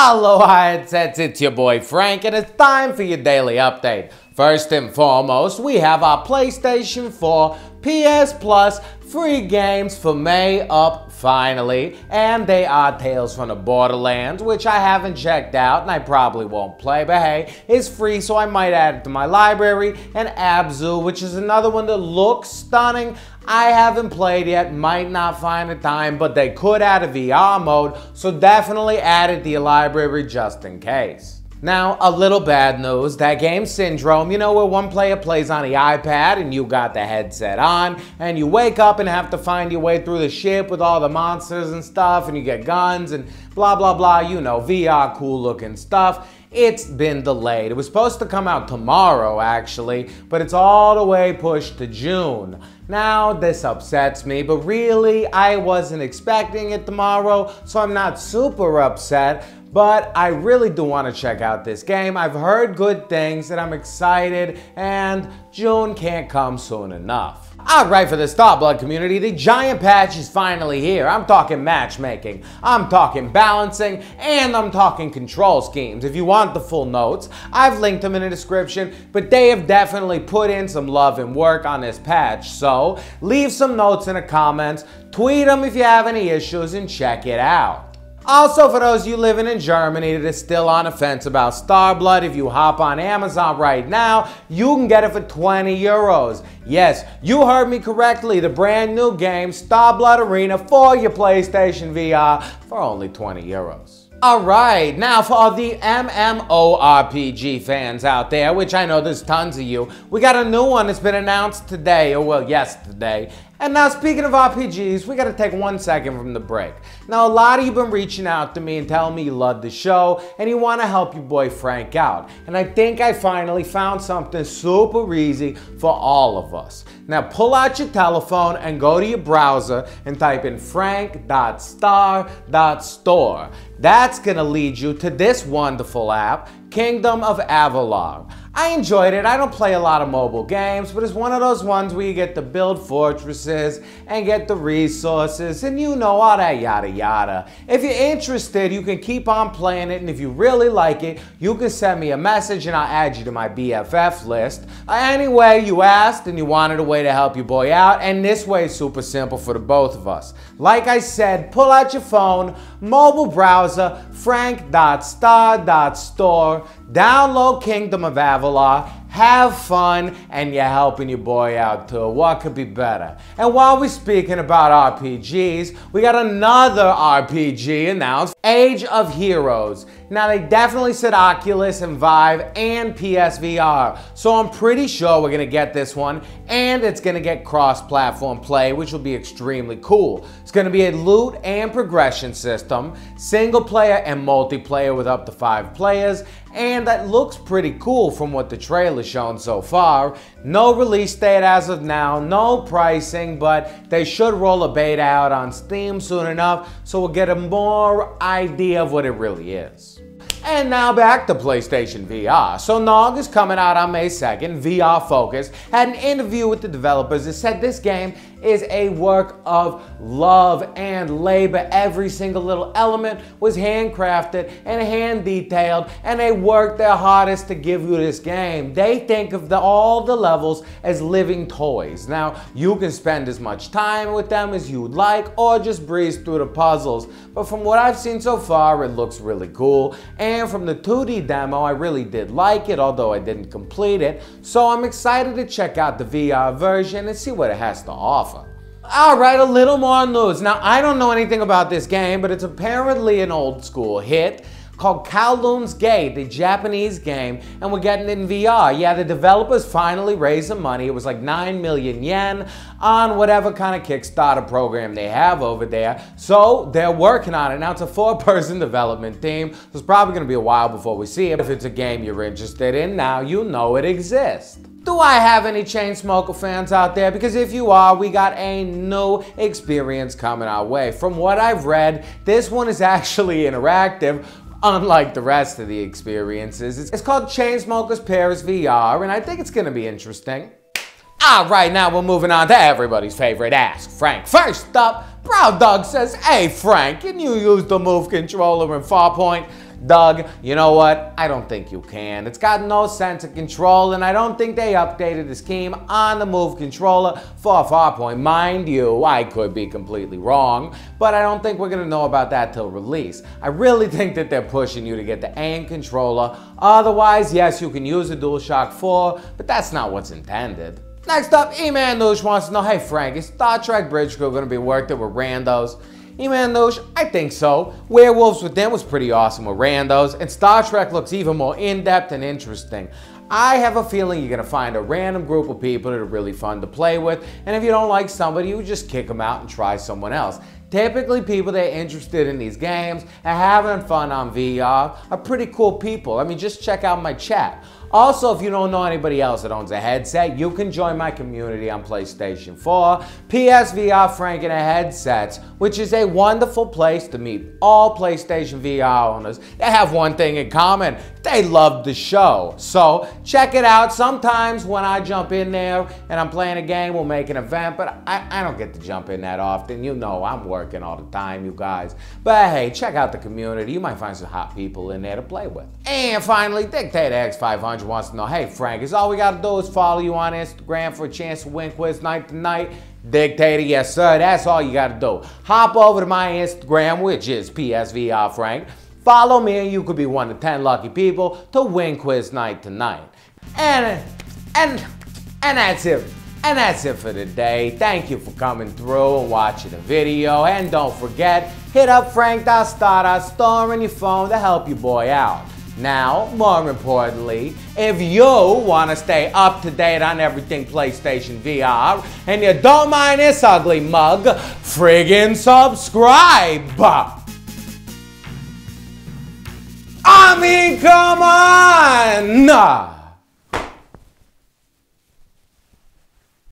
Aloha headsets, it's your boy Frank, and it's time for your daily update. First and foremost, we have our PlayStation 4 PS Plus free games for May up finally, and they are Tales from the Borderlands, which I haven't checked out and I probably won't play, but hey, it's free so I might add it to my library, and Abzu, which is another one that looks stunning. I haven't played yet, might not find the time, but they could add a VR mode, so definitely add it to your library just in case. Now, a little bad news, that game Syndrome, you know where one player plays on the iPad and you got the headset on, and you wake up and have to find your way through the ship with all the monsters and stuff, and you get guns and blah blah blah, you know, VR cool looking stuff. It's been delayed. It was supposed to come out tomorrow actually, but it's all the way pushed to June. Now, this upsets me, but really, I wasn't expecting it tomorrow, so I'm not super upset. But I really do want to check out this game. I've heard good things and I'm excited, and June can't come soon enough. Alright, for the StarBlood community, the giant patch is finally here. I'm talking matchmaking, I'm talking balancing, and I'm talking control schemes. If you want the full notes, I've linked them in the description, but they have definitely put in some love and work on this patch. So leave some notes in the comments, tweet them if you have any issues, and check it out. Also, for those of you living in Germany that is still on the fence about StarBlood, if you hop on Amazon right now, you can get it for 20 euros. Yes, you heard me correctly, the brand new game, StarBlood Arena, for your PlayStation VR for only 20 euros. Alright, now for all the MMORPG fans out there, which I know there's tons of you, we got a new one that's been announced today, or well, yesterday. And now, speaking of RPGs, we gotta take 1 second from the break. Now, a lot of you have been reaching out to me and telling me you love the show and you wanna help your boy Frank out. And I think I finally found something super easy for all of us. Now, pull out your telephone and go to your browser and type in Frank.star.store. That's gonna lead you to this wonderful app, Kingdom of Avalon. I enjoyed it. I don't play a lot of mobile games, but it's one of those ones where you get to build fortresses and get the resources and you know all that yada yada. If you're interested, you can keep on playing it, and if you really like it, you can send me a message and I'll add you to my BFF list. Anyway, you asked and you wanted a way to help your boy out, and this way is super simple for the both of us. Like I said, pull out your phone, mobile browser, Frank.star.store, download Kingdom of Avalon, have fun, and you're helping your boy out too. What could be better? And while we're speaking about RPGs, we got another RPG announced, Age of Heroes. Now, they definitely said Oculus and Vive and PSVR, so I'm pretty sure we're gonna get this one, and it's gonna get cross-platform play, which will be extremely cool. It's gonna be a loot and progression system, single player and multiplayer with up to 5 players, and that looks pretty cool from what the trailer's shown so far. No release date as of now, no pricing, but they should roll a beta out on Steam soon enough, so we'll get a more idea of what it really is. And now back to PlayStation VR. So Gnog is coming out on May 2nd, VR focused, had an interview with the developers that said this game is a work of love and labor. Every single little element was handcrafted and hand detailed, and they worked their hardest to give you this game. They think of all the levels as living toys. Now, you can spend as much time with them as you'd like, or just breeze through the puzzles. But from what I've seen so far, it looks really cool. And from the 2D demo, I really did like it, although I didn't complete it. So I'm excited to check out the VR version and see what it has to offer. Alright, a little more news. Now, I don't know anything about this game, but it's apparently an old school hit called Kowloons, the Japanese game, and we're getting it in VR. Yeah, the developers finally raised some money. It was like 9 million yen on whatever kind of Kickstarter program they have over there. So they're working on it. Now, it's a 4-person development team, so it's probably going to be a while before we see it. If it's a game you're interested in, now you know it exists. Do I have any Chainsmoker fans out there? Because if you are, we got a new experience coming our way. From what I've read, this one is actually interactive, unlike the rest of the experiences. It's called Chainsmokers PSVR, and I think it's gonna be interesting. Alright, now we're moving on to everybody's favorite Ask Frank. First up, Proud Dog says, "Hey Frank, can you use the Move controller in Farpoint?" Doug, you know what? I don't think you can. It's got no sense of control, and I don't think they updated the scheme on the Move controller for Farpoint. Mind you, I could be completely wrong, but I don't think we're going to know about that till release. I really think that they're pushing you to get the aim controller. Otherwise, yes, you can use the DualShock 4, but that's not what's intended. Next up, E-Man Noosh wants to know, hey Frank, is Star Trek Bridge Crew going to be worth it with randos? E-Man Noosh, I think so. Werewolves Within was pretty awesome with randos, and Star Trek looks even more in-depth and interesting. I have a feeling you're going to find a random group of people that are really fun to play with, and if you don't like somebody, you just kick them out and try someone else. Typically, people that are interested in these games and having fun on VR are pretty cool people. I mean, just check out my chat. Also, if you don't know anybody else that owns a headset, you can join my community on PlayStation 4, PSVR Frank and Headsets, which is a wonderful place to meet all PlayStation VR owners. They have one thing in common. They love the show. So check it out. Sometimes when I jump in there and I'm playing a game, we'll make an event, but I don't get to jump in that often. You know, I'm working all the time, you guys. But hey, check out the community. You might find some hot people in there to play with. And finally, Dictator X500 wants to know, hey Frank, is all we gotta do is follow you on Instagram for a chance to win quiz night to night? Dictator, yes sir, that's all you gotta do. Hop over to my Instagram, which is PSVR Frank. Follow me and you could be one of 10 lucky people to win quiz night tonight. And that's it. And that's it for today. Thank you for coming through and watching the video. And don't forget, hit up Frank.star.store on your phone to help your boy out. Now, more importantly, if you want to stay up to date on everything PlayStation VR and you don't mind this ugly mug, friggin' subscribe! I mean, come on!